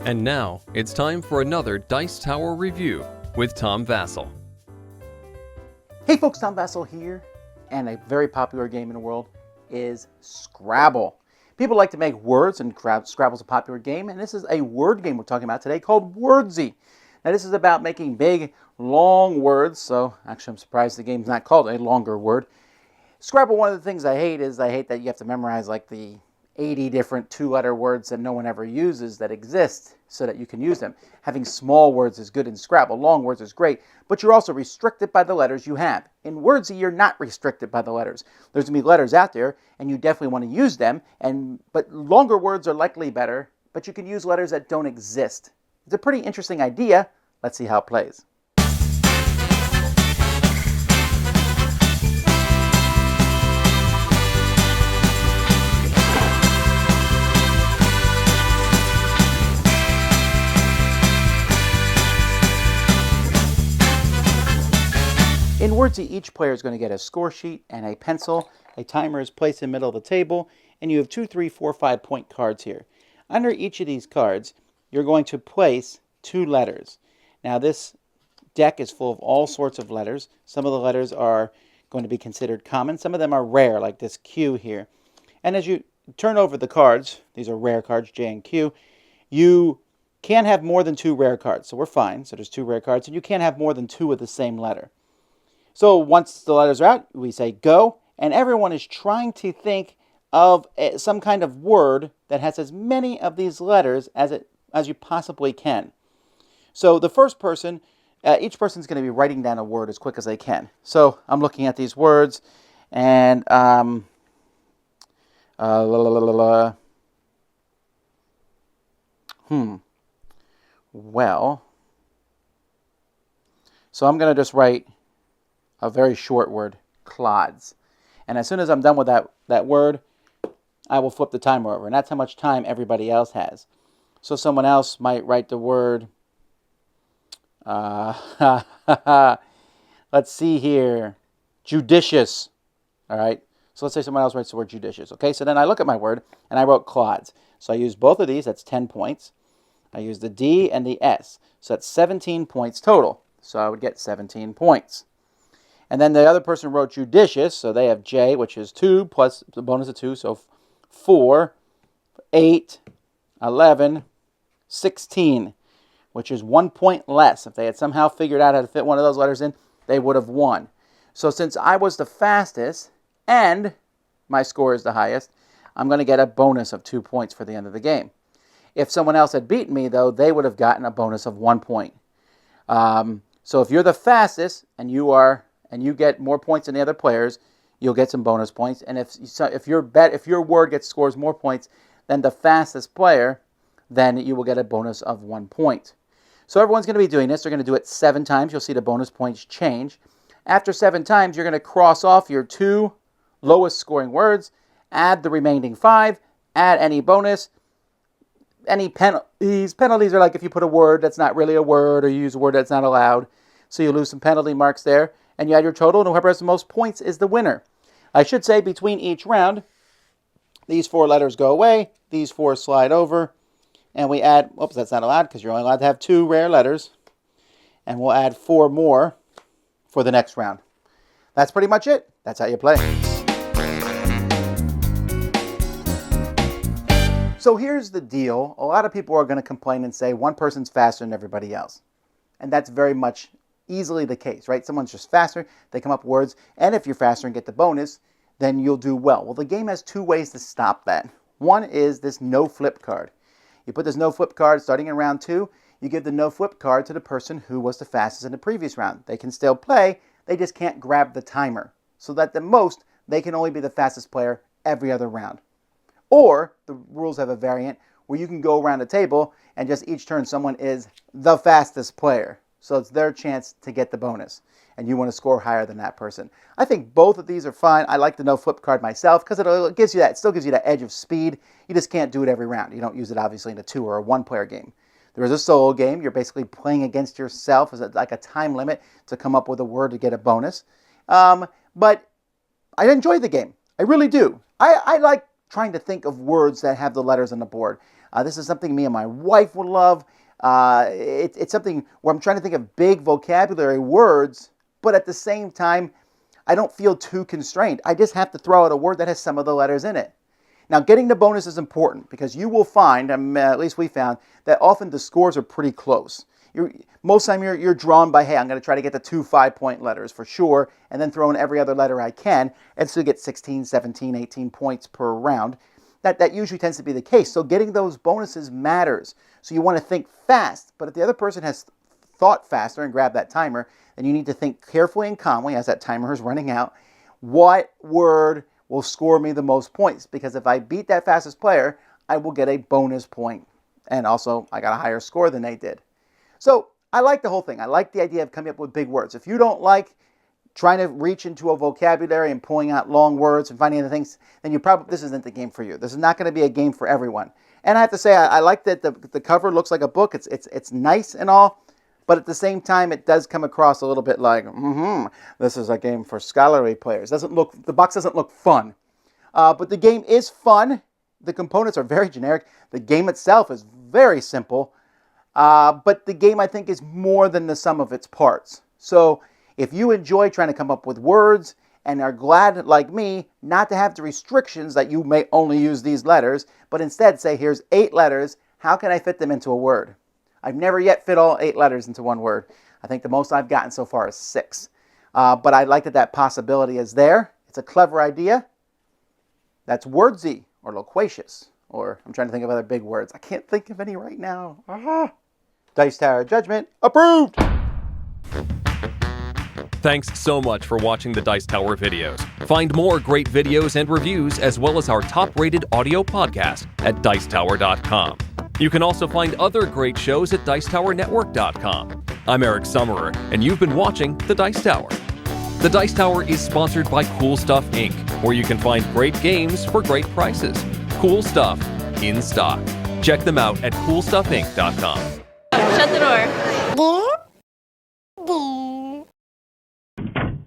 And now, it's time for another Dice Tower review with Tom Vasel. Hey folks, Tom Vasel here, and a very popular game in the world is Scrabble. People like to make words, and Scrabble's a popular game, and this is a word game we're talking about today called Wordsy. Now this is about making big, long words, so actually I'm surprised the game's not called a longer word. Scrabble, one of the things I hate that you have to memorize like the 80 different two-letter words that no one ever uses that exist so that you can use them. Having small words is good in Scrabble. Long words is great, but you're also restricted by the letters you have. In Wordsy, you're not restricted by the letters. There's going to be letters out there, and you definitely want to use them, but longer words are likely better, but you can use letters that don't exist. It's a pretty interesting idea. Let's see how it plays. In Wordsy, each player is going to get a score sheet and a pencil. A timer is placed in the middle of the table, and you have 2, 3, 4, 5 point cards here. Under each of these cards, you're going to place 2 letters. Now, this deck is full of all sorts of letters. Some of the letters are going to be considered common. Some of them are rare, like this Q here. And as you turn over the cards, these are rare cards, J and Q, you can't have more than 2 rare cards. So we're fine. So there's 2 rare cards, and you can't have more than 2 of the same letter. So once the letters are out, we say go, and everyone is trying to think of some kind of word that has as many of these letters as you possibly can. So the first person, each person's going to be writing down a word as quick as they can. So I'm looking at these words, and well, so I'm going to just write a very short word, clods. And as soon as I'm done with that word, I will flip the timer over. And that's how much time everybody else has. So someone else might write the word, let's see here, judicious. All right. So let's say someone else writes the word judicious. Okay. So then I look at my word and I wrote clods. So I use both of these. That's 10 points. I use the D and the S. So that's 17 points total. So I would get 17 points. And then the other person wrote judicious, so they have J, which is 2 plus the bonus of 2, so 4, 8, 11, 16, which is 1 point less. If they had somehow figured out how to fit one of those letters in, they would have won. So since I was the fastest and my score is the highest, I'm going to get a bonus of 2 points for the end of the game. If someone else had beaten me, though, they would have gotten a bonus of 1 point. So if you're the fastest and you get more points than the other players, you'll get some bonus points. And if your word scores more points than the fastest player, then you will get a bonus of 1 point. So everyone's going to be doing this. They're going to do it 7 times. You'll see the bonus points change. After 7 times, you're going to cross off your 2 lowest scoring words, add the remaining 5, add any bonus, any penalties. Penalties are like if you put a word that's not really a word or you use a word that's not allowed. So you lose some penalty marks there. And you add your total, and whoever has the most points is the winner. I should say between each round, these 4 letters go away, these 4 slide over, and we add, oops, that's not allowed because you're only allowed to have 2 rare letters, and we'll add 4 more for the next round. That's pretty much it. That's how you play. So here's the deal. A lot of people are going to complain and say one person's faster than everybody else. And that's very much easily the case, right? Someone's just faster, they come up with words, and if you're faster and get the bonus, then you'll do well. Well, the game has 2 ways to stop that. One is this no flip card. You put this no flip card starting in round 2, you give the no flip card to the person who was the fastest in the previous round. They can still play, they just can't grab the timer. So that the most, they can only be the fastest player every other round. Or the rules have a variant where you can go around the table and just each turn someone is the fastest player. So it's their chance to get the bonus. And you want to score higher than that person. I think both of these are fine. I like the no flip card myself because it still gives you that edge of speed. You just can't do it every round. You don't use it obviously in a 2 or a 1 player game. There is a solo game. You're basically playing against yourself as like a time limit to come up with a word to get a bonus. But I enjoy the game. I really do. I like trying to think of words that have the letters on the board. This is something me and my wife would love. It's something where I'm trying to think of big vocabulary words, but at the same time, I don't feel too constrained. I just have to throw out a word that has some of the letters in it. Now, getting the bonus is important because you will find, at least we found, that often the scores are pretty close. Most of the time you're drawn by, hey, I'm going to try to get the 2 5-point letters for sure, and then throw in every other letter I can, and still get 16, 17, 18 points per round. That usually tends to be the case. So getting those bonuses matters. So you want to think fast, but if the other person has thought faster and grabbed that timer, then you need to think carefully and calmly as that timer is running out, what word will score me the most points? Because if I beat that fastest player, I will get a bonus point. And also, I got a higher score than they did. So I like the whole thing. I like the idea of coming up with big words. If you don't like trying to reach into a vocabulary and pulling out long words and finding other things, then this isn't the game for you. This is not going to be a game for everyone. And I have to say, I like that the cover looks like a book. It's nice and all, but at the same time, it does come across a little bit like, this is a game for scholarly players. The box doesn't look fun, but the game is fun. The components are very generic. The game itself is very simple, but the game, I think, is more than the sum of its parts. So if you enjoy trying to come up with words and are glad, like me, not to have the restrictions that you may only use these letters, but instead say, here's 8 letters, how can I fit them into a word? I've never yet fit all 8 letters into one word. I think the most I've gotten so far is 6. But I like that possibility is there. It's a clever idea. That's wordsy or loquacious, or I'm trying to think of other big words. I can't think of any right now. Dice Tower Judgment approved! Thanks so much for watching the Dice Tower videos. Find more great videos and reviews, as well as our top-rated audio podcast at Dicetower.com. You can also find other great shows at Dicetowernetwork.com. I'm Eric Summerer, and you've been watching The Dice Tower. The Dice Tower is sponsored by Cool Stuff Inc., where you can find great games for great prices. Cool stuff in stock. Check them out at CoolStuffInc.com. Shut the door.